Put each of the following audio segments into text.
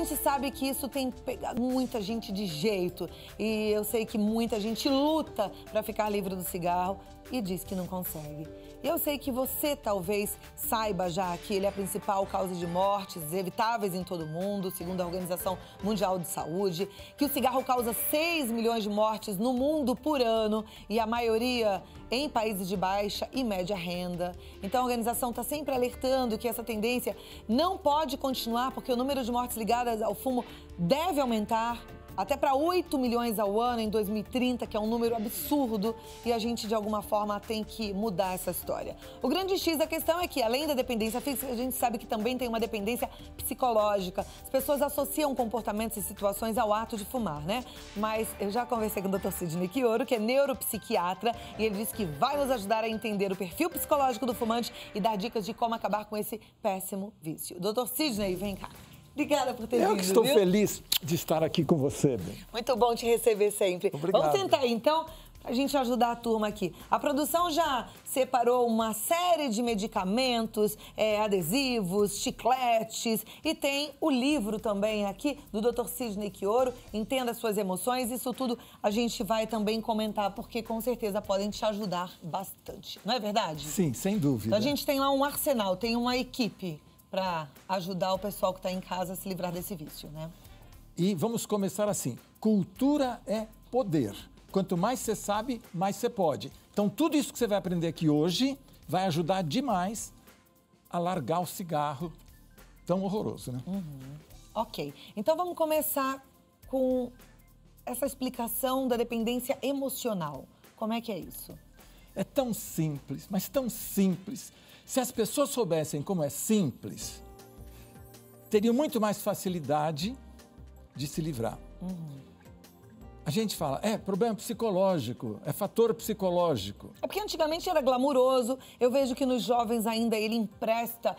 gente sabe que isso tem pegado muita gente de jeito. E eu sei que muita gente luta para ficar livre do cigarro e diz que não consegue. E eu sei que você talvez saiba já que ele é a principal causa de mortes evitáveis em todo o mundo, segundo a Organização Mundial de Saúde, que o cigarro causa 6 milhões de mortes no mundo por ano e a maioria em países de baixa e média renda. Então a organização está sempre alertando que essa tendência não pode continuar porque o número de mortes ligadas ao fumo deve aumentar até para 8 milhões ao ano em 2030, que é um número absurdo, e a gente, de alguma forma, tem que mudar essa história. O grande X da questão é que, além da dependência física, a gente sabe que também tem uma dependência psicológica. As pessoas associam comportamentos e situações ao ato de fumar, né? Mas eu já conversei com o Dr. Sidney Quioro, que é neuropsiquiatra, e ele disse que vai nos ajudar a entender o perfil psicológico do fumante e dar dicas de como acabar com esse péssimo vício. Dr. Sidney, vem cá. Obrigada por ter vindo, Eu que estou feliz de estar aqui com você, bem. Muito bom te receber sempre. Obrigado. Vamos tentar aí, então, para a gente ajudar a turma aqui. A produção já separou uma série de medicamentos, adesivos, chicletes e tem o livro também aqui do Dr. Sidney Quioro, Entenda Suas Emoções. Isso tudo a gente vai também comentar, porque com certeza podem te ajudar bastante. Não é verdade? Sim, sem dúvida. Então, a gente tem lá um arsenal, tem uma equipe para ajudar o pessoal que está em casa a se livrar desse vício, né? E vamos começar assim. Cultura é poder. Quanto mais você sabe, mais você pode. Então, tudo isso que você vai aprender aqui hoje vai ajudar demais a largar o cigarro tão horroroso, né? Ok. Então, vamos começar com essa explicação da dependência emocional. Como é que é isso? É tão simples, mas tão simples. Se as pessoas soubessem como é simples, teriam muito mais facilidade de se livrar. A gente fala, problema psicológico, é fator psicológico. É porque antigamente era glamuroso. Eu vejo que nos jovens ainda ele empresta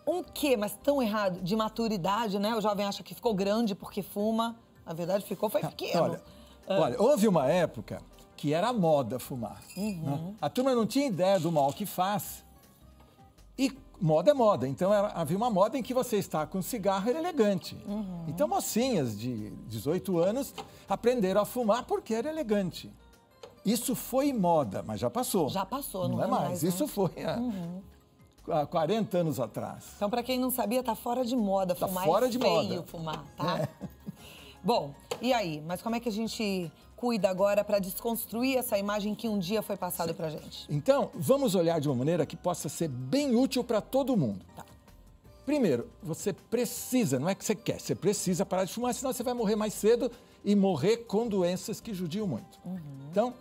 um quê, mas tão errado, de maturidade, né? O jovem acha que ficou grande porque fuma. Na verdade, foi pequeno. Olha, houve uma época que era moda fumar. Né? A turma não tinha ideia do mal que faz. E moda é moda, então havia uma moda em que você está com cigarro era elegante. Então mocinhas de 18 anos aprenderam a fumar porque era elegante. Isso foi moda, mas já passou. Já passou, não é mais. Isso né? foi há 40 anos atrás. Então, para quem não sabia, tá fora de moda Tá fumar. fora de feio moda. Fumar, tá? Bom, e aí? Mas como é que a gente cuida agora para desconstruir essa imagem que um dia foi passada pra gente? Então, vamos olhar de uma maneira que possa ser bem útil para todo mundo. Tá. Primeiro, você precisa, não é que você quer, você precisa parar de fumar, senão você vai morrer mais cedo e morrer com doenças que judiam muito. Então,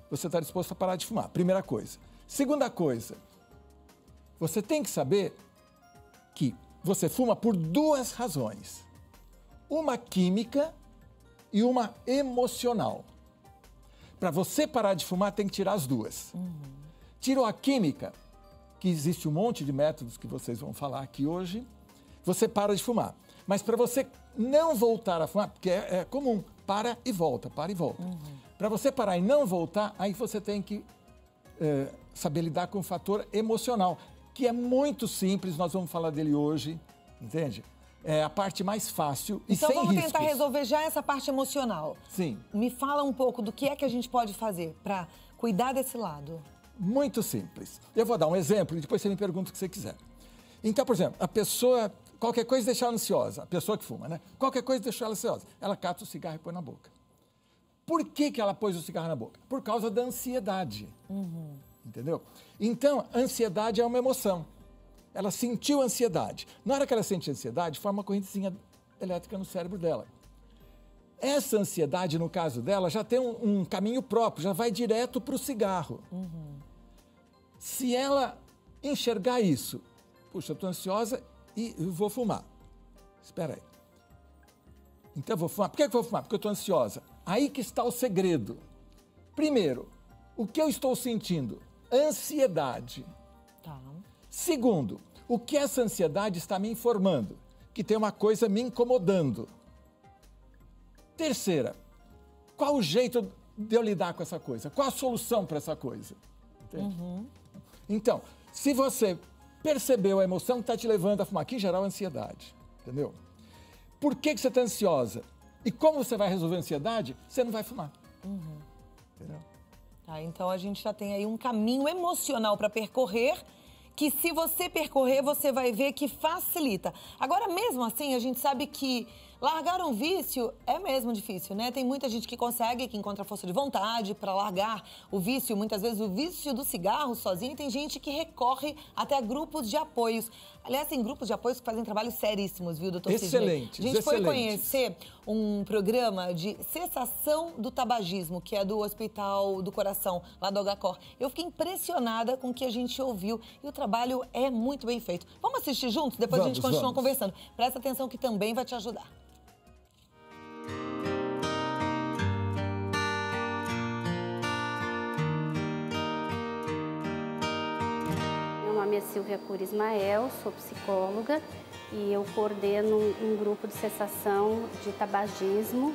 você está disposto a parar de fumar, primeira coisa. Segunda coisa, você tem que saber que você fuma por duas razões. Uma química e uma emocional. Para você parar de fumar, tem que tirar as duas. Tirou a química, que existe um monte de métodos que vocês vão falar aqui hoje, você para de fumar. Mas para você não voltar a fumar, porque é comum, para e volta, para e volta. Para você parar e não voltar, aí você tem que saber lidar com o fator emocional, que é muito simples, nós vamos falar dele hoje, entende? É a parte mais fácil e sem riscos. Então vamos tentar resolver já essa parte emocional. Sim. Me fala um pouco do que é que a gente pode fazer para cuidar desse lado. Muito simples. Eu vou dar um exemplo e depois você me pergunta o que você quiser. Então, por exemplo, a pessoa, qualquer coisa deixa ela ansiosa, a pessoa que fuma, né? Qualquer coisa deixa ela ansiosa. Ela cata o cigarro e põe na boca. Por que ela pôs o cigarro na boca? Por causa da ansiedade. Entendeu? Então, ansiedade é uma emoção. Ela sentiu ansiedade. Na hora que ela sente ansiedade, forma uma correntezinha elétrica no cérebro dela. Essa ansiedade, no caso dela, já tem um caminho próprio, já vai direto para o cigarro. Se ela enxergar isso, puxa, eu estou ansiosa e vou fumar. Espera aí. Então eu vou fumar. Por que eu vou fumar? Porque eu estou ansiosa. Aí que está o segredo. Primeiro, o que eu estou sentindo? Ansiedade. Tá. Segundo, o que essa ansiedade está me informando? Que tem uma coisa me incomodando. Terceira, qual o jeito de eu lidar com essa coisa? Qual a solução para essa coisa? Entende? Então, se você percebeu a emoção que está te levando a fumar, que em geral é ansiedade, entendeu? por que você está ansiosa e como você vai resolver a ansiedade, você não vai fumar. Entendeu? Tá, então a gente já tem aí um caminho emocional para percorrer, que se você percorrer, você vai ver que facilita. Agora, mesmo assim, a gente sabe que largar um vício é mesmo difícil, né? Tem muita gente que consegue, que encontra força de vontade para largar o vício, muitas vezes o vício do cigarro sozinho, e tem gente que recorre até a grupos de apoios. Aliás, tem grupos de apoios que fazem trabalhos seríssimos, viu, doutor Sidney? Excelentes, A gente foi excelentes. conhecer um programa de cessação do tabagismo, que é do Hospital do Coração, lá do HCOR. Eu fiquei impressionada com o que a gente ouviu e o trabalho é muito bem feito. Vamos assistir juntos? Depois a gente continua conversando. Presta atenção que também vai te ajudar. Meu nome é Silvia Cura Ismael, sou psicóloga e eu coordeno um grupo de cessação de tabagismo,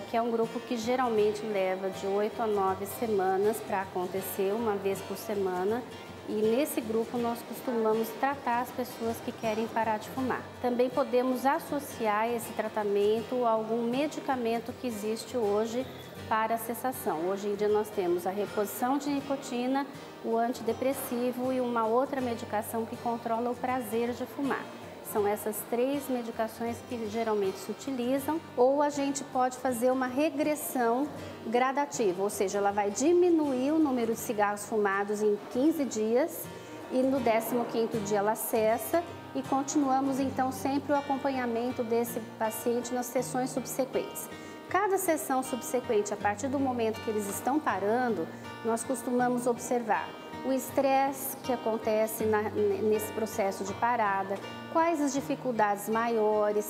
que é um grupo que geralmente leva de 8 a 9 semanas para acontecer, uma vez por semana. E nesse grupo nós costumamos tratar as pessoas que querem parar de fumar. Também podemos associar esse tratamento a algum medicamento que existe hoje para a cessação. Hoje em dia nós temos a reposição de nicotina, o antidepressivo e uma outra medicação que controla o prazer de fumar. São essas 3 medicações que geralmente se utilizam, ou a gente pode fazer uma regressão gradativa, ou seja, ela vai diminuir o número de cigarros fumados em 15 dias e no 15º dia ela cessa e continuamos então sempre o acompanhamento desse paciente nas sessões subsequentes. Cada sessão subsequente, a partir do momento que eles estão parando, nós costumamos observar o estresse que acontece nesse processo de parada, quais as dificuldades maiores.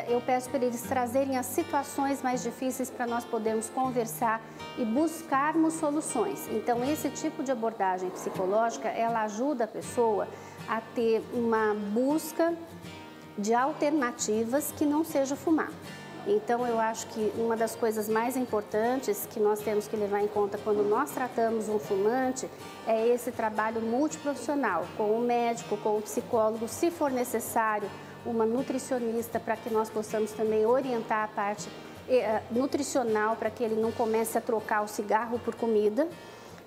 Eu peço para eles trazerem as situações mais difíceis para nós podermos conversar e buscarmos soluções. Então, esse tipo de abordagem psicológica, ela ajuda a pessoa a ter uma busca de alternativas que não seja fumar. Então, eu acho que uma das coisas mais importantes que nós temos que levar em conta quando nós tratamos um fumante é esse trabalho multiprofissional, com o médico, com o psicólogo, se for necessário, uma nutricionista, para que nós possamos também orientar a parte nutricional, para que ele não comece a trocar o cigarro por comida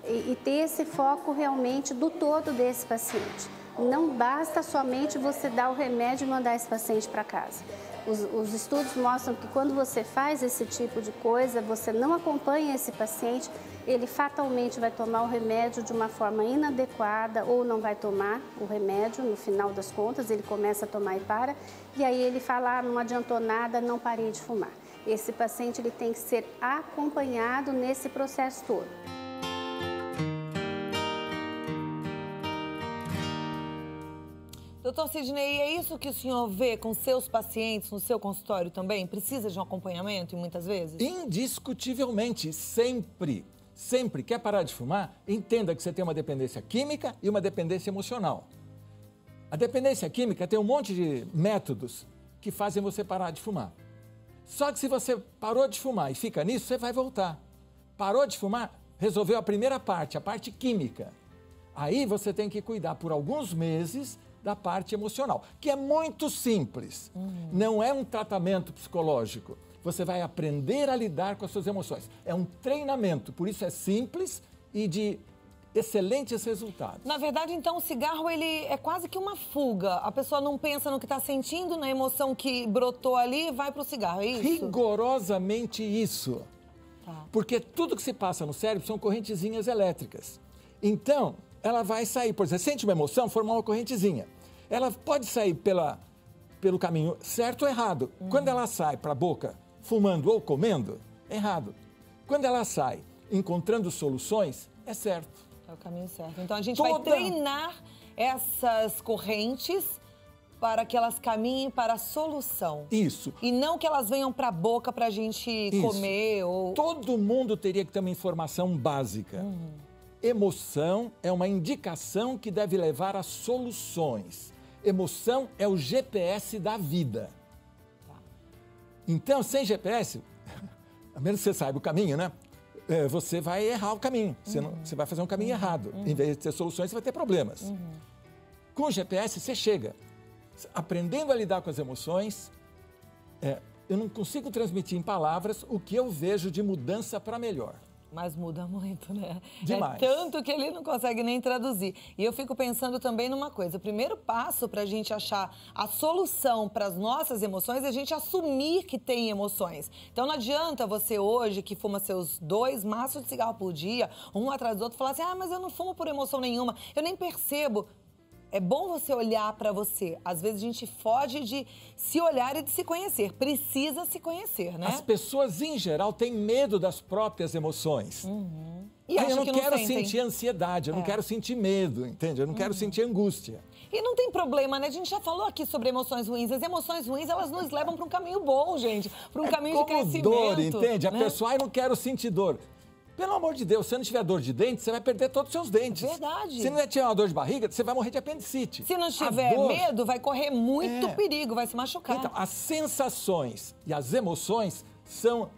e ter esse foco realmente do todo desse paciente. Não basta somente você dar o remédio e mandar esse paciente para casa. Os estudos mostram que quando você faz esse tipo de coisa, você não acompanha esse paciente, ele fatalmente vai tomar o remédio de uma forma inadequada ou não vai tomar o remédio, no final das contas, ele começa a tomar e para, e aí ele fala, não adiantou nada, não parei de fumar. Esse paciente ele tem que ser acompanhado nesse processo todo. Doutor Sidney, é isso que o senhor vê com seus pacientes no seu consultório também? Precisa de um acompanhamento, muitas vezes? Indiscutivelmente, sempre. Sempre quer parar de fumar, entenda que você tem uma dependência química e uma dependência emocional. A dependência química tem um monte de métodos que fazem você parar de fumar. Só que se você parou de fumar e fica nisso, você vai voltar. Parou de fumar, resolveu a primeira parte, a parte química. Aí você tem que cuidar por alguns meses da parte emocional, que é muito simples. Não é um tratamento psicológico. Você vai aprender a lidar com as suas emoções. É um treinamento, por isso é simples e de excelentes resultados. Na verdade, então, o cigarro ele é quase que uma fuga. A pessoa não pensa no que está sentindo, na emoção que brotou ali e vai para o cigarro, é isso? Rigorosamente isso. Tá. Porque tudo que se passa no cérebro são correntezinhas elétricas. Então, ela vai sair, por exemplo, sente uma emoção, formar uma correntezinha. Ela pode sair pelo caminho certo ou errado. Quando ela sai para a boca fumando ou comendo, é errado. Quando ela sai encontrando soluções, é certo. É o caminho certo. Então a gente vai treinar essas correntes para que elas caminhem para a solução. Isso. E não que elas venham para a boca para a gente comer ou... Todo mundo teria que ter uma informação básica. Emoção é uma indicação que deve levar a soluções. Emoção é o GPS da vida. Então, sem GPS, a menos que você saiba o caminho, né? Você vai errar o caminho. Você vai fazer um caminho errado. Em vez de ter soluções, você vai ter problemas. Com o GPS, você chega aprendendo a lidar com as emoções, eu não consigo transmitir em palavras o que eu vejo de mudança para melhor. Mas muda muito, né? Demais. É tanto que ele não consegue nem traduzir. E eu fico pensando também numa coisa. O primeiro passo para a gente achar a solução para as nossas emoções é a gente assumir que tem emoções. Então não adianta você hoje, que fuma seus 2 maços de cigarro por dia, um atrás do outro, falar assim, mas eu não fumo por emoção nenhuma, eu nem percebo. É bom você olhar para você. Às vezes a gente foge de se olhar e de se conhecer. Precisa se conhecer, né? As pessoas, em geral, têm medo das próprias emoções. E eu não que quero sentem. sentir ansiedade, eu não quero sentir medo, entende? Eu não quero sentir angústia. E não tem problema, né? A gente já falou aqui sobre emoções ruins. As emoções ruins, elas nos levam para um caminho bom, gente. Para um caminho de crescimento. Dor, entende? A né? pessoa, não quero sentir dor. Pelo amor de Deus, se você não tiver dor de dente, você vai perder todos os seus dentes. Verdade. Se não tiver uma dor de barriga, você vai morrer de apendicite. Se não tiver medo, vai correr muito perigo, vai se machucar. Então, as sensações e as emoções são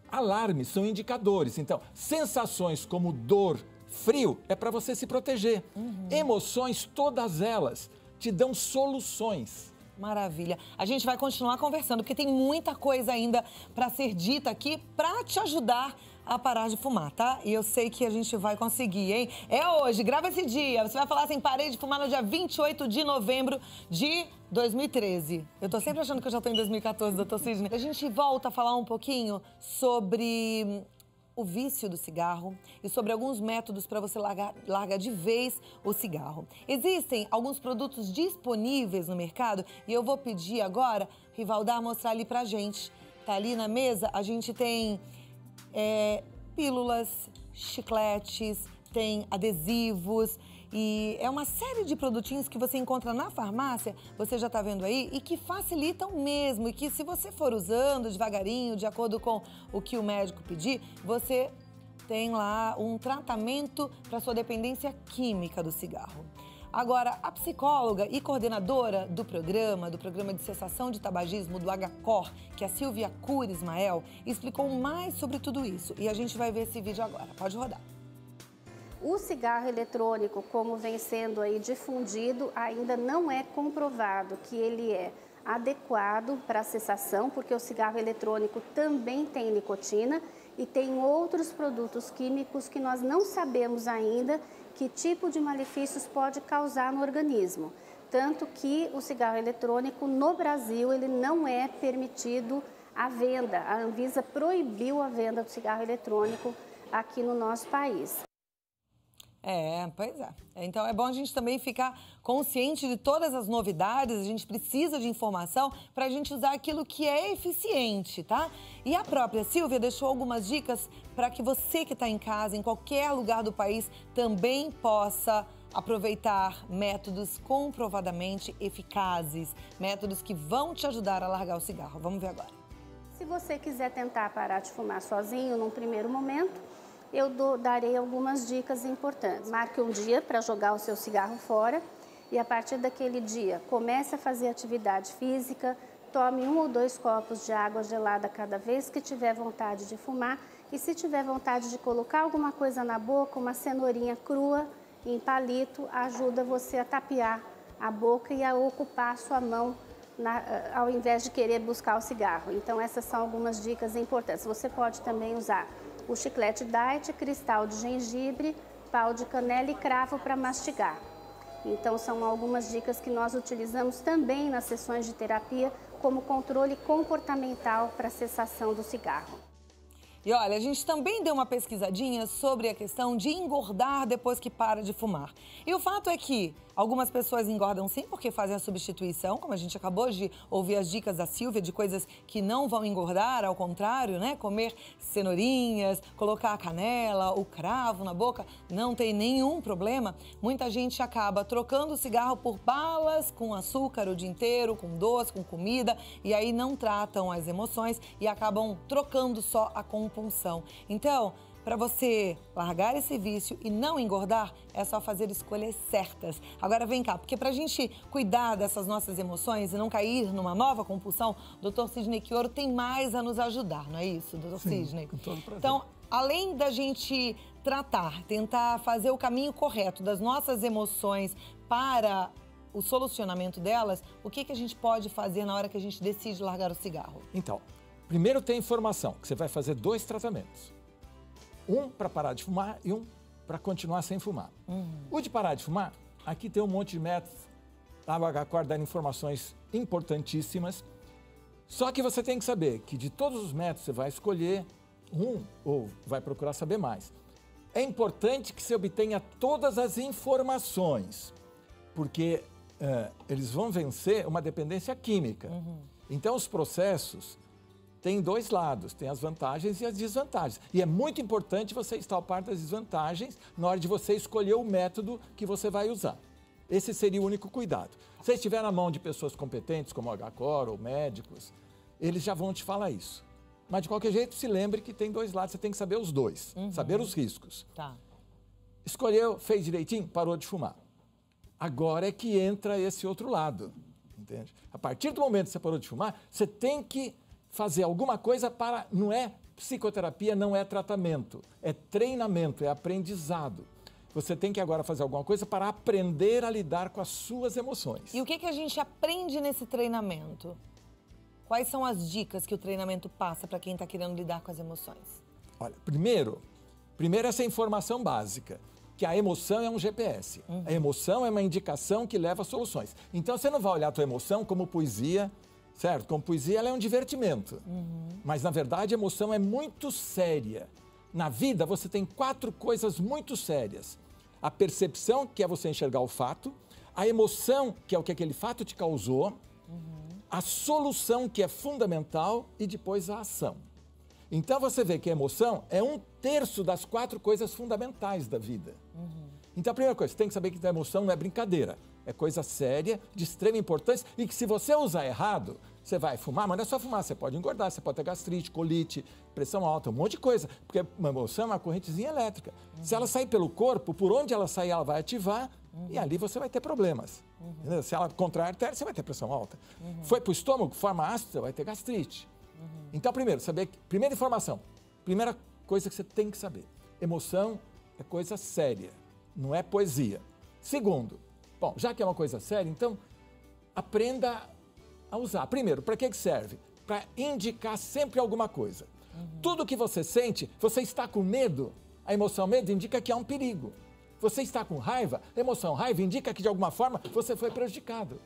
alarmes, são indicadores. Então, sensações como dor, frio, é para você se proteger. Emoções, todas elas, te dão soluções. Maravilha. A gente vai continuar conversando, porque tem muita coisa ainda para ser dita aqui para te ajudar a parar de fumar, tá? E eu sei que a gente vai conseguir, hein? É hoje, grava esse dia. Você vai falar assim, parei de fumar no dia 28 de novembro de 2013. Eu tô sempre achando que eu já tô em 2014, doutor Sidney. A gente volta a falar um pouquinho sobre o vício do cigarro e sobre alguns métodos para você largar de vez o cigarro. Existem alguns produtos disponíveis no mercado e eu vou pedir agora, Rivaldar, mostrar ali pra gente. Tá ali na mesa, a gente tem pílulas, chicletes, tem adesivos e é uma série de produtinhos que você encontra na farmácia, você já tá vendo aí, e que facilitam mesmo e que se você for usando devagarinho, de acordo com o que o médico pedir, você tem lá um tratamento para sua dependência química do cigarro. Agora, a psicóloga e coordenadora do programa de cessação de tabagismo do HCOR, que é a Silvia Cura Ismael, explicou mais sobre tudo isso. E a gente vai ver esse vídeo agora. Pode rodar. O cigarro eletrônico, como vem sendo aí difundido, ainda não é comprovado que ele é adequado para a cessação, porque o cigarro eletrônico também tem nicotina e tem outros produtos químicos que nós não sabemos ainda que tipo de malefícios pode causar no organismo. Tanto que o cigarro eletrônico no Brasil ele não é permitido a venda. A Anvisa proibiu a venda do cigarro eletrônico aqui no nosso país. Pois é. Então é bom a gente também ficar consciente de todas as novidades, a gente precisa de informação para a gente usar aquilo que é eficiente, tá? E a própria Silvia deixou algumas dicas para que você que está em casa, em qualquer lugar do país, também possa aproveitar métodos comprovadamente eficazes, métodos que vão te ajudar a largar o cigarro. Vamos ver agora. Se você quiser tentar parar de fumar sozinho num primeiro momento, eu darei algumas dicas importantes. Marque um dia para jogar o seu cigarro fora e a partir daquele dia comece a fazer atividade física, tome 1 ou 2 copos de água gelada cada vez que tiver vontade de fumar e se tiver vontade de colocar alguma coisa na boca, uma cenourinha crua em palito, ajuda você a tapear a boca e a ocupar a sua mão ao invés de querer buscar o cigarro. Então essas são algumas dicas importantes. Você pode também usar o chiclete diet, cristal de gengibre, pau de canela e cravo para mastigar. Então, são algumas dicas que nós utilizamos também nas sessões de terapia como controle comportamental para a cessação do cigarro. E olha, a gente também deu uma pesquisadinha sobre a questão de engordar depois que para de fumar. E o fato é que algumas pessoas engordam sim porque fazem a substituição, como a gente acabou de ouvir as dicas da Silvia de coisas que não vão engordar, ao contrário, né? Comer cenourinhas, colocar a canela, o cravo na boca, não tem nenhum problema. Muita gente acaba trocando o cigarro por balas com açúcar o dia inteiro, com doce, com comida, e aí não tratam as emoções e acabam trocando só a compulsão. Então, para você largar esse vício e não engordar, é só fazer escolhas certas. Agora vem cá, porque para a gente cuidar dessas nossas emoções e não cair numa nova compulsão, o Dr. Sidney Quioro tem mais a nos ajudar, não é isso, Dr. Sidney? Com todo prazer. Então, além da gente tratar, tentar fazer o caminho correto das nossas emoções para o solucionamento delas, o que a gente pode fazer na hora que a gente decide largar o cigarro? Então, primeiro tem informação, que você vai fazer 2 tratamentos. Um para parar de fumar e um para continuar sem fumar. O de parar de fumar, aqui tem um monte de métodos, a HCOR dando informações importantíssimas. Só que você tem que saber que de todos os métodos você vai escolher um ou vai procurar saber mais. É importante que você obtenha todas as informações, porque eles vão vencer uma dependência química. Então, os processos têm 2 lados, tem as vantagens e as desvantagens. E é muito importante você estar ao par das desvantagens na hora de você escolher o método que você vai usar. Esse seria o único cuidado. Se estiver na mão de pessoas competentes, como a HCOR ou médicos, eles já vão te falar isso. Mas, de qualquer jeito, se lembre que tem 2 lados, você tem que saber os 2, saber os riscos. Tá. Escolheu, fez direitinho, parou de fumar. Agora é que entra esse outro lado, entende? A partir do momento que você parou de fumar, você tem que fazer alguma coisa para... Não é psicoterapia, não é tratamento, é treinamento, é aprendizado. Você tem que agora fazer alguma coisa para aprender a lidar com as suas emoções. E o que a gente aprende nesse treinamento? Quais são as dicas que o treinamento passa para quem está querendo lidar com as emoções? Olha, primeiro essa informação básica, que a emoção é um GPS. A emoção é uma indicação que leva a soluções. Então, você não vai olhar a tua emoção como poesia, certo? Como poesia, ela é um divertimento. Mas, na verdade, a emoção é muito séria. Na vida, você tem 4 coisas muito sérias. A percepção, que é você enxergar o fato. A emoção, que é o que aquele fato te causou. A solução, que é fundamental. E depois a ação. Então, você vê que a emoção é 1/3 das 4 coisas fundamentais da vida. Então, a primeira coisa, você tem que saber que a emoção não é brincadeira. É coisa séria, de extrema importância e que se você usar errado, você vai fumar, mas não é só fumar, você pode engordar, você pode ter gastrite, colite, pressão alta, um monte de coisa. Porque uma emoção é uma correntezinha elétrica. Se ela sair pelo corpo, por onde ela sair, ela vai ativar e ali você vai ter problemas. Se ela contrair a artéria, você vai ter pressão alta. Foi para o estômago, forma ácida, você vai ter gastrite. Então, primeiro, primeira informação, primeira coisa que você tem que saber. Emoção é coisa séria, não é poesia. Segundo, bom, já que é uma coisa séria, então aprenda a usar. Primeiro, para que serve? Para indicar sempre alguma coisa. Tudo que você sente, você está com medo, a emoção medo indica que há um perigo. Você está com raiva, a emoção raiva indica que de alguma forma você foi prejudicado.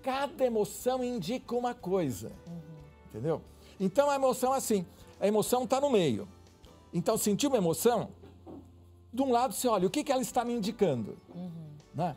Cada emoção indica uma coisa, entendeu? Então a emoção é assim, a emoção está no meio. Então sentiu uma emoção, de um lado você olha, o que ela está me indicando? Né?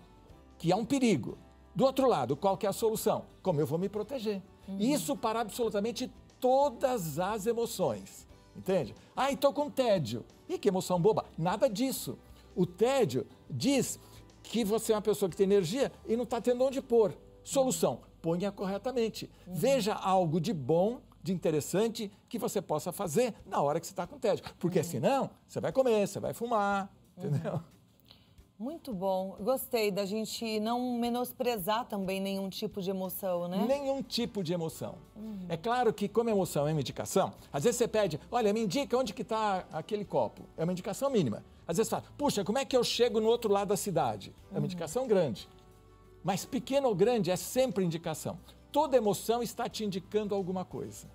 Que há um perigo. Do outro lado, qual que é a solução? Como eu vou me proteger? Isso para absolutamente todas as emoções, entende? Ah, estou com tédio. E que emoção boba? Nada disso. O tédio diz que você é uma pessoa que tem energia e não está tendo onde pôr. Solução, ponha corretamente. Veja algo de bom, de interessante, que você possa fazer na hora que você está com tédio. Porque senão, você vai comer, você vai fumar, entendeu? Muito bom. Gostei da gente não menosprezar também nenhum tipo de emoção, né? Nenhum tipo de emoção. É claro que, como emoção é uma indicação, às vezes você pede, olha, me indica onde que está aquele copo. É uma indicação mínima. Às vezes você fala, puxa, como é que eu chego no outro lado da cidade? É uma indicação grande. Mas pequeno ou grande é sempre indicação. Toda emoção está te indicando alguma coisa.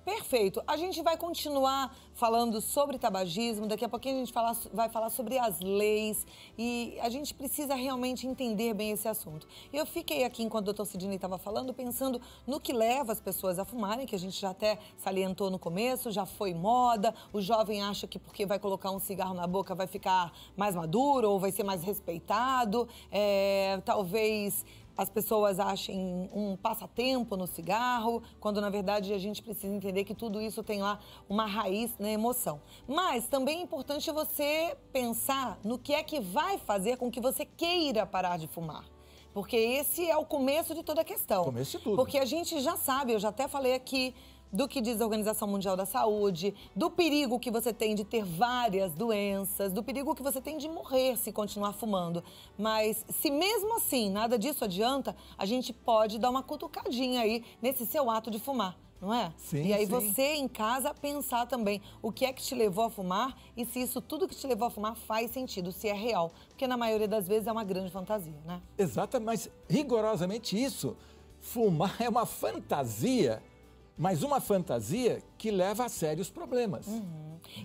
Perfeito. A gente vai continuar falando sobre tabagismo, daqui a pouquinho a gente vai falar sobre as leis e a gente precisa realmente entender bem esse assunto. Eu fiquei aqui, enquanto o doutor Sidney estava falando, pensando no que leva as pessoas a fumarem, que a gente já até salientou no começo, já foi moda, o jovem acha que porque vai colocar um cigarro na boca vai ficar mais maduro ou vai ser mais respeitado, talvez as pessoas achem um passatempo no cigarro, quando na verdade a gente precisa entender que tudo isso tem lá uma raiz na emoção. Mas também é importante você pensar no que é que vai fazer com que você queira parar de fumar. Porque esse é o começo de toda a questão. Começo de tudo. Porque a gente já sabe, eu já até falei aqui, do que diz a Organização Mundial da Saúde, do perigo que você tem de ter várias doenças, do perigo que você tem de morrer se continuar fumando. Mas se mesmo assim nada disso adianta, a gente pode dar uma cutucadinha aí nesse seu ato de fumar. não é? Sim, e aí sim. você em casa pensar também o que é que te levou a fumar e se isso tudo que te levou a fumar faz sentido, se é real. Porque na maioria das vezes é uma grande fantasia, né? Exato, mas rigorosamente isso. Fumar é uma fantasia, mas uma fantasia que leva a sério os problemas.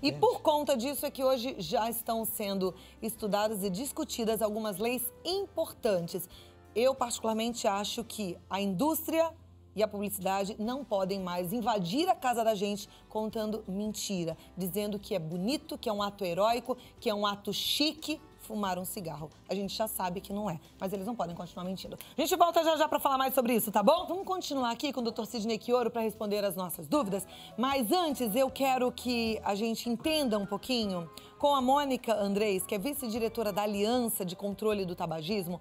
E por conta disso é que hoje já estão sendo estudadas e discutidas algumas leis importantes. Eu particularmente acho que a indústria e a publicidade não podem mais invadir a casa da gente contando mentira, dizendo que é bonito, que é um ato heróico, que é um ato chique fumar um cigarro. A gente já sabe que não é, mas eles não podem continuar mentindo. A gente volta já para falar mais sobre isso, tá bom? Vamos continuar aqui com o Dr. Sidney Quioro para responder as nossas dúvidas, mas antes eu quero que a gente entenda um pouquinho com a Mônica Andrés, que é vice-diretora da Aliança de Controle do Tabagismo,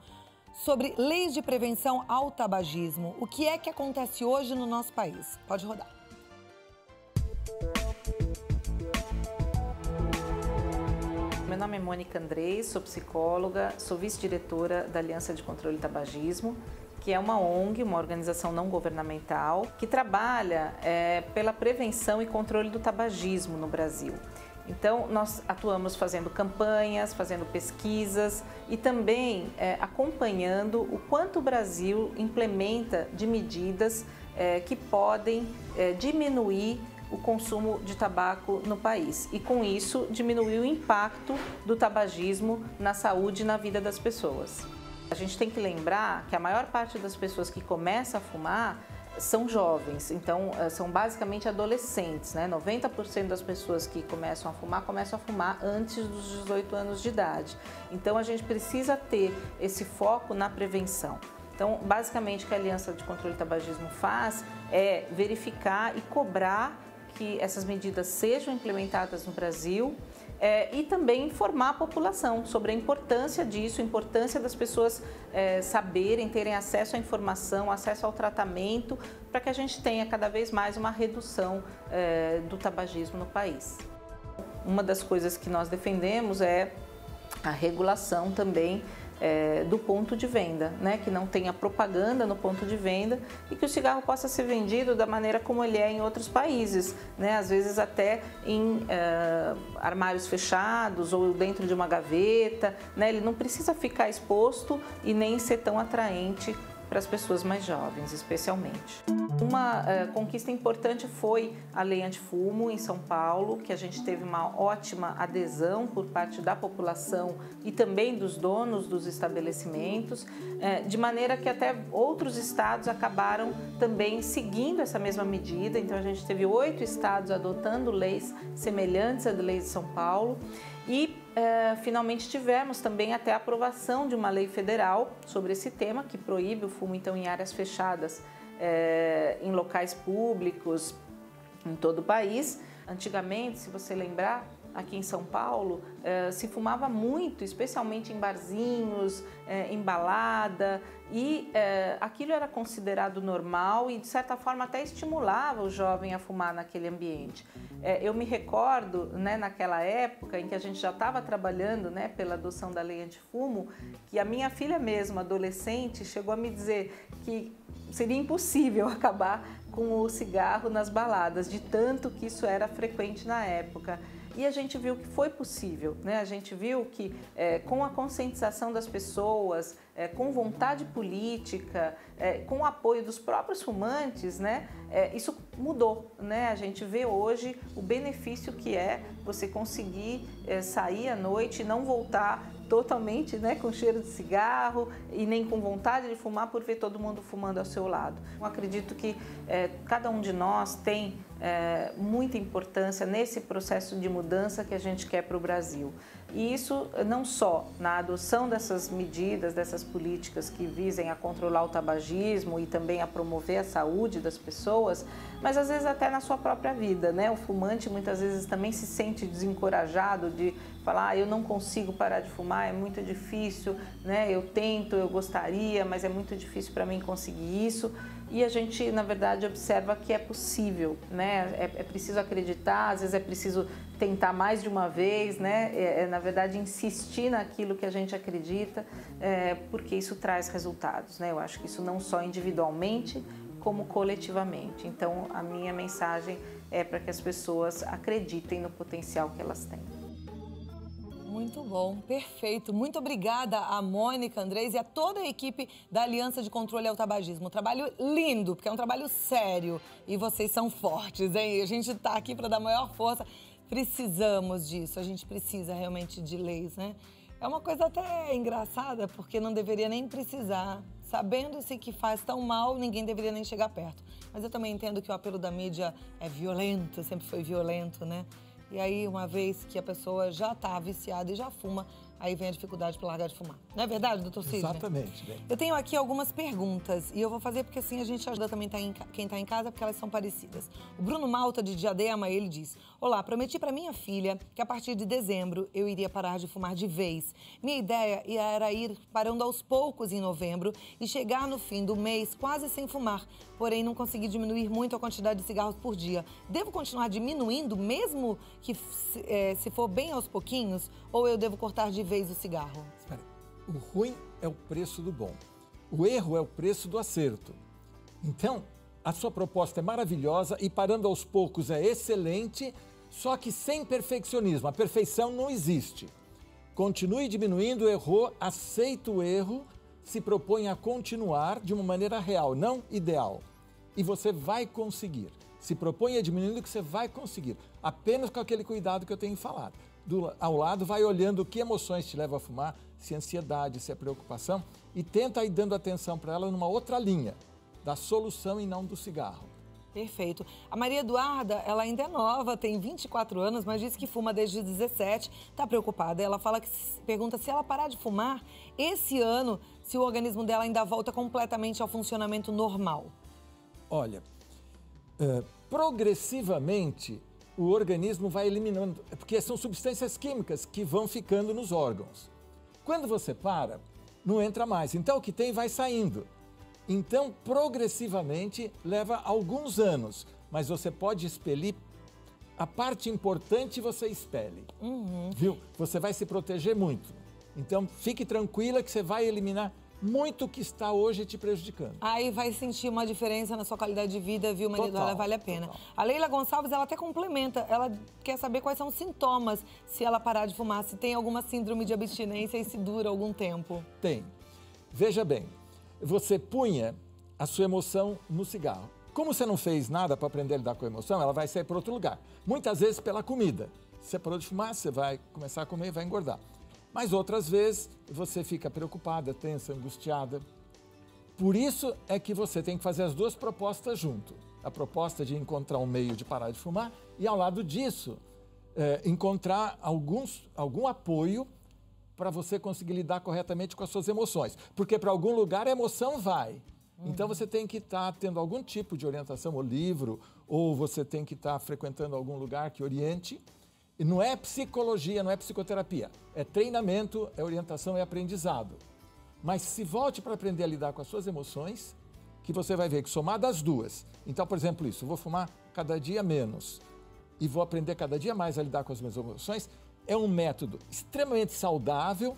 sobre leis de prevenção ao tabagismo. O que é que acontece hoje no nosso país? Pode rodar. Meu nome é Mônica Andrés, sou psicóloga, sou vice-diretora da Aliança de Controle do Tabagismo, que é uma ONG, uma organização não governamental, que trabalha pela prevenção e controle do tabagismo no Brasil. Então, nós atuamos fazendo campanhas, fazendo pesquisas e também acompanhando o quanto o Brasil implementa de medidas que podem diminuir o consumo de tabaco no país e, com isso, diminuir o impacto do tabagismo na saúde e na vida das pessoas. A gente tem que lembrar que a maior parte das pessoas que começa a fumar são jovens, então são basicamente adolescentes, né? 90% das pessoas que começam a fumar antes dos 18 anos de idade. Então a gente precisa ter esse foco na prevenção. Então, basicamente o que a Aliança de Controle do Tabagismo faz é verificar e cobrar que essas medidas sejam implementadas no Brasil e também informar a população sobre a importância disso, a importância das pessoas saberem, terem acesso à informação, acesso ao tratamento, para que a gente tenha cada vez mais uma redução do tabagismo no país. Uma das coisas que nós defendemos é a regulação também do ponto de venda, né? Que não tenha propaganda no ponto de venda e que o cigarro possa ser vendido da maneira como ele é em outros países, né? Às vezes até em armários fechados ou dentro de uma gaveta, né? Ele não precisa ficar exposto e nem ser tão atraente para as pessoas mais jovens, especialmente. Uma conquista importante foi a Lei Antifumo em São Paulo, que a gente teve uma ótima adesão por parte da população e também dos donos dos estabelecimentos, de maneira que até outros estados acabaram também seguindo essa mesma medida. Então a gente teve 8 estados adotando leis semelhantes à lei de São Paulo e finalmente tivemos também até a aprovação de uma lei federal sobre esse tema, que proíbe o fumo então em áreas fechadas, em locais públicos, em todo o país. Antigamente, se você lembrar, aqui em São Paulo, se fumava muito, especialmente em barzinhos, em balada, e aquilo era considerado normal e, de certa forma, até estimulava o jovem a fumar naquele ambiente. Eu me recordo, né, naquela época em que a gente já estava trabalhando, né, pela adoção da lei antifumo, que a minha filha mesmo, adolescente, chegou a me dizer que seria impossível acabar com o cigarro nas baladas, de tanto que isso era frequente na época. E a gente viu que foi possível, né? A gente viu que com a conscientização das pessoas, com vontade política, com o apoio dos próprios fumantes, né? Isso mudou, né? A gente vê hoje o benefício que é você conseguir sair à noite e não voltar totalmente, né, com cheiro de cigarro e nem com vontade de fumar por ver todo mundo fumando ao seu lado. Eu acredito que cada um de nós tem muita importância nesse processo de mudança que a gente quer para o Brasil. E isso não só na adoção dessas medidas, dessas políticas que visem a controlar o tabagismo e também a promover a saúde das pessoas, mas às vezes até na sua própria vida, né? O fumante muitas vezes também se sente desencorajado de falar, eu não consigo parar de fumar, é muito difícil, né? Eu tento, eu gostaria, mas é muito difícil para mim conseguir isso. E a gente, na verdade, observa que é possível, né? É preciso acreditar, às vezes é preciso tentar mais de uma vez, né? Na verdade, insistir naquilo que a gente acredita, porque isso traz resultados, né? Eu acho que isso não só individualmente, como coletivamente. Então, a minha mensagem é para que as pessoas acreditem no potencial que elas têm. Muito bom, perfeito. Muito obrigada a Mônica Andrés e a toda a equipe da Aliança de Controle ao Tabagismo. Um trabalho lindo, porque é um trabalho sério e vocês são fortes, hein? A gente está aqui para dar maior força. Precisamos disso, a gente precisa realmente de leis, né? É uma coisa até engraçada, porque não deveria nem precisar. Sabendo-se que faz tão mal, ninguém deveria nem chegar perto. Mas eu também entendo que o apelo da mídia é violento, sempre foi violento, né? E aí, uma vez que a pessoa já está viciada e já fuma, aí vem a dificuldade para largar de fumar. Não é verdade, doutor Sidney? Exatamente. Bem. Eu tenho aqui algumas perguntas e eu vou fazer porque assim a gente ajuda também quem está em casa, porque elas são parecidas. O Bruno Malta, de Diadema, ele diz: olá, prometi para minha filha que a partir de dezembro eu iria parar de fumar de vez. Minha ideia era ir parando aos poucos em novembro e chegar no fim do mês quase sem fumar. Porém, não consegui diminuir muito a quantidade de cigarros por dia. Devo continuar diminuindo, mesmo que se for bem aos pouquinhos, ou eu devo cortar de vez o cigarro? Espera aí. O ruim é o preço do bom. O erro é o preço do acerto. Então, a sua proposta é maravilhosa e parando aos poucos é excelente, só que sem perfeccionismo. A perfeição não existe. Continue diminuindo, errou, aceita o erro, se propõe a continuar de uma maneira real, não ideal. E você vai conseguir. Se propõe a diminuir que você vai conseguir. Apenas com aquele cuidado que eu tenho falado. Ao lado, vai olhando que emoções te levam a fumar, se é ansiedade, se é preocupação, e tenta ir dando atenção para ela numa outra linha, da solução e não do cigarro. Perfeito. A Maria Eduarda, ela ainda é nova, tem 24 anos, mas diz que fuma desde 17, está preocupada. Ela pergunta se ela parar de fumar, esse ano, se o organismo dela ainda volta completamente ao funcionamento normal. Olha, progressivamente o organismo vai eliminando, porque são substâncias químicas que vão ficando nos órgãos. Quando você para, não entra mais. Então o que tem vai saindo. Então, progressivamente, leva alguns anos, mas você pode expelir a parte importante, você expele. Viu? Você vai se proteger muito. Então, fique tranquila que você vai eliminar muito que está hoje te prejudicando. Aí vai sentir uma diferença na sua qualidade de vida, viu, Maria Eduarda? Vale a pena. Total. A Leila Gonçalves, ela até complementa. Ela quer saber quais são os sintomas se ela parar de fumar, se tem alguma síndrome de abstinência e se dura algum tempo. Tem. Veja bem, você punha a sua emoção no cigarro. Como você não fez nada para aprender a lidar com a emoção, ela vai sair para outro lugar. Muitas vezes pela comida. Se você parou de fumar, você vai começar a comer e vai engordar. Mas outras vezes você fica preocupada, tensa, angustiada. Por isso é que você tem que fazer as duas propostas junto. A proposta de encontrar um meio de parar de fumar e, ao lado disso, encontrar algum apoio para você conseguir lidar corretamente com as suas emoções. Porque para algum lugar a emoção vai. Então você tem que estar tendo algum tipo de orientação, ou livro, ou você tem que estar frequentando algum lugar que oriente. E não é psicologia, não é psicoterapia. É treinamento, é orientação, é aprendizado. Mas se volte para aprender a lidar com as suas emoções, que você vai ver que somadas as duas. Então, por exemplo, isso, eu vou fumar cada dia menos e vou aprender cada dia mais a lidar com as minhas emoções, é um método extremamente saudável,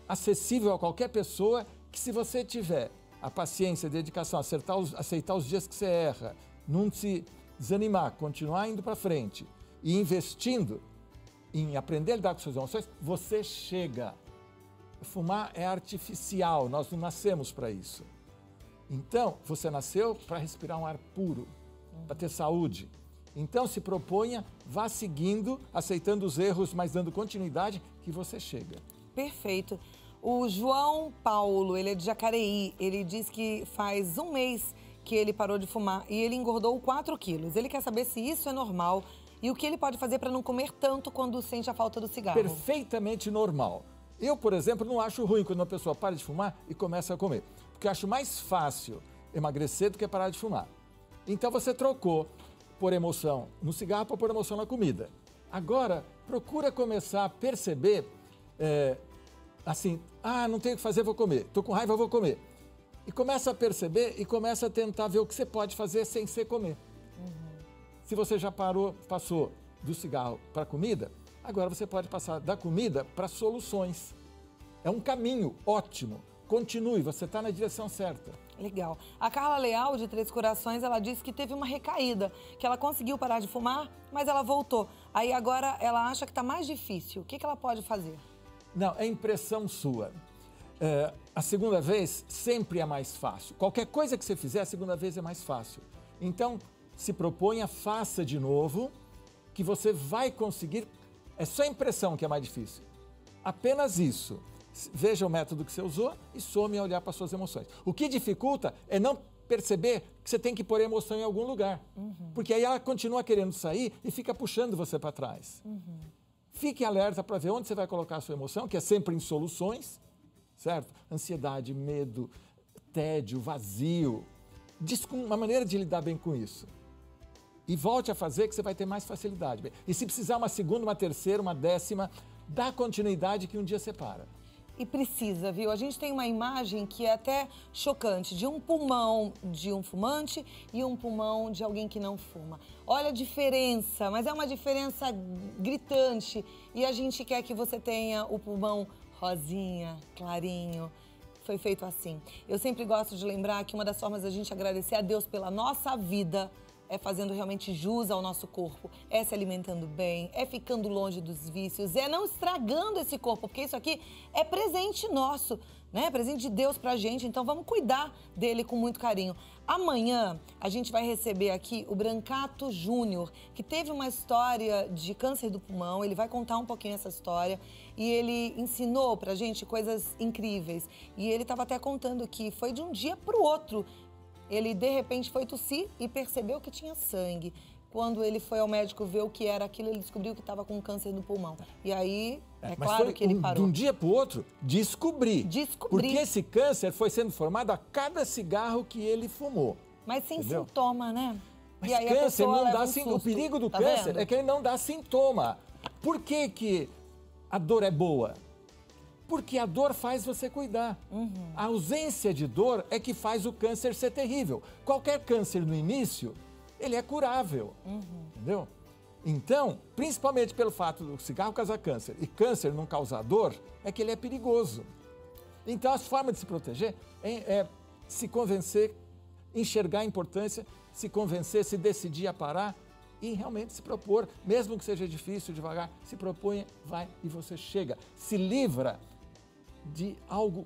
acessível a qualquer pessoa, que se você tiver a paciência, a dedicação, aceitar os dias que você erra, não se desanimar, continuar indo para frente e investindo em aprender a lidar com suas emoções, você chega. Fumar é artificial, nós não nascemos para isso. Então, você nasceu para respirar um ar puro, para ter saúde. Então, se proponha, vá seguindo, aceitando os erros, mas dando continuidade, que você chega. Perfeito. O João Paulo, ele é de Jacareí, ele diz que faz um mês que ele parou de fumar e ele engordou 4 quilos. Ele quer saber se isso é normal e o que ele pode fazer para não comer tanto quando sente a falta do cigarro. Perfeitamente normal. Eu, por exemplo, não acho ruim quando uma pessoa para de fumar e começa a comer. Porque eu acho mais fácil emagrecer do que parar de fumar. Então você trocou por emoção no cigarro para pôr emoção na comida. Agora, procura começar a perceber, não tenho o que fazer, vou comer. Estou com raiva, vou comer. E começa a perceber e começa a tentar ver o que você pode fazer sem ser comer. Se você já passou do cigarro para a comida, agora você pode passar da comida para soluções. É um caminho ótimo. Continue, você está na direção certa. Legal. A Carla Leal, de Três Corações, ela disse que teve uma recaída, que ela conseguiu parar de fumar, mas ela voltou. Aí agora ela acha que está mais difícil. O que ela pode fazer? Não, é impressão sua. A segunda vez sempre é mais fácil. Qualquer coisa que você fizer, a segunda vez é mais fácil. Então, se proponha, faça de novo, que você vai conseguir. É só a impressão que é mais difícil. Apenas isso. Veja o método que você usou e some a olhar para suas emoções. O que dificulta é não perceber que você tem que pôr a emoção em algum lugar. Porque aí ela continua querendo sair e fica puxando você para trás. Fique alerta para ver onde você vai colocar a sua emoção, que é sempre em soluções, certo? Ansiedade, medo, tédio, vazio. Diz uma maneira de lidar bem com isso. E volte a fazer que você vai ter mais facilidade. E se precisar uma segunda, uma terceira, uma décima, dá continuidade que um dia separa. E precisa, viu? A gente tem uma imagem que é até chocante, de um pulmão de um fumante e um pulmão de alguém que não fuma. Olha a diferença, mas é uma diferença gritante. E a gente quer que você tenha o pulmão rosinha, clarinho. Foi feito assim. Eu sempre gosto de lembrar que uma das formas da gente agradecer a Deus pela nossa vida é fazendo realmente jus ao nosso corpo, é se alimentando bem, é ficando longe dos vícios, é não estragando esse corpo, porque isso aqui é presente nosso, né? Presente de Deus pra gente, então vamos cuidar dele com muito carinho. Amanhã a gente vai receber aqui o Brancato Júnior, que teve uma história de câncer do pulmão, ele vai contar um pouquinho essa história e ele ensinou pra gente coisas incríveis. E ele estava até contando que foi de um dia pro outro. Ele, de repente, foi tossir e percebeu que tinha sangue. Quando ele foi ao médico ver o que era aquilo, ele descobriu que estava com câncer no pulmão. E aí, claro que ele parou. De um dia para o outro, descobri. Porque esse câncer foi sendo formado a cada cigarro que ele fumou. Mas sem sintoma, né? Mas e aí câncer não dá sintoma. O perigo do câncer é que ele não dá sintoma. Por que a dor é boa? Porque a dor faz você cuidar. A ausência de dor é que faz o câncer ser terrível. Qualquer câncer no início, ele é curável, entendeu? Então, principalmente pelo fato do cigarro causar câncer e câncer não causar dor, é que ele é perigoso. Então, as formas de se proteger é se convencer, enxergar a importância, se convencer, se decidir a parar e realmente se propor, mesmo que seja difícil, devagar, se proponha, vai e você chega. Se livra de algo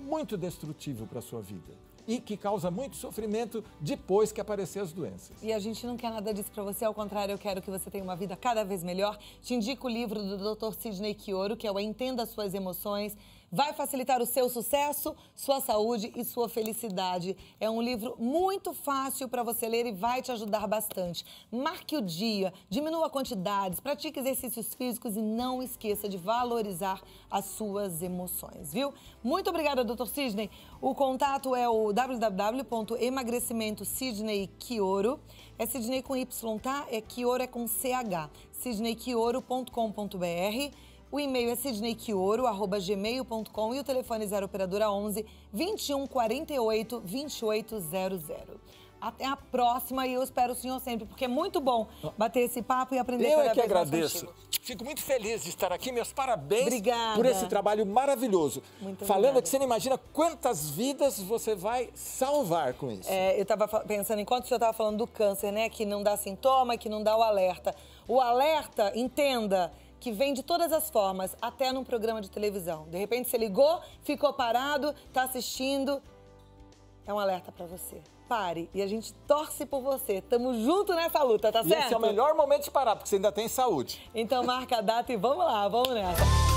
muito destrutivo para a sua vida e que causa muito sofrimento depois que aparecer as doenças. E a gente não quer nada disso para você, ao contrário, eu quero que você tenha uma vida cada vez melhor. Te indico o livro do Dr. Sidney Quioro, que é o Entenda as Suas Emoções. Vai facilitar o seu sucesso, sua saúde e sua felicidade. É um livro muito fácil para você ler e vai te ajudar bastante. Marque o dia, diminua quantidades, pratique exercícios físicos e não esqueça de valorizar as suas emoções, viu? Muito obrigada, Dr. Sidney. O contato é o www.emagrecimento-sidney-quioro. É Sidney com Y, tá? Quioro é com CH. sidneyquioro.com.br. O e-mail é sidneyquioro@gmail.com e o telefone 0 operadora 11 21 48 2800. Até a próxima e eu espero o senhor sempre, porque é muito bom bater esse papo e aprender cada vez mais. Eu é que agradeço. Fico muito feliz de estar aqui. Meus parabéns por esse trabalho maravilhoso. Muito falando obrigada. que você não imagina quantas vidas você vai salvar com isso. Eu estava pensando, enquanto o senhor estava falando do câncer, né, que não dá sintoma, que não dá o alerta. O alerta, entenda, que vem de todas as formas, até num programa de televisão. De repente você ligou, ficou parado, está assistindo. É um alerta para você. Pare e a gente torce por você. Tamo junto nessa luta, tá certo? E esse é o melhor momento de parar, porque você ainda tem saúde. Então marca a data e vamos lá, vamos nessa.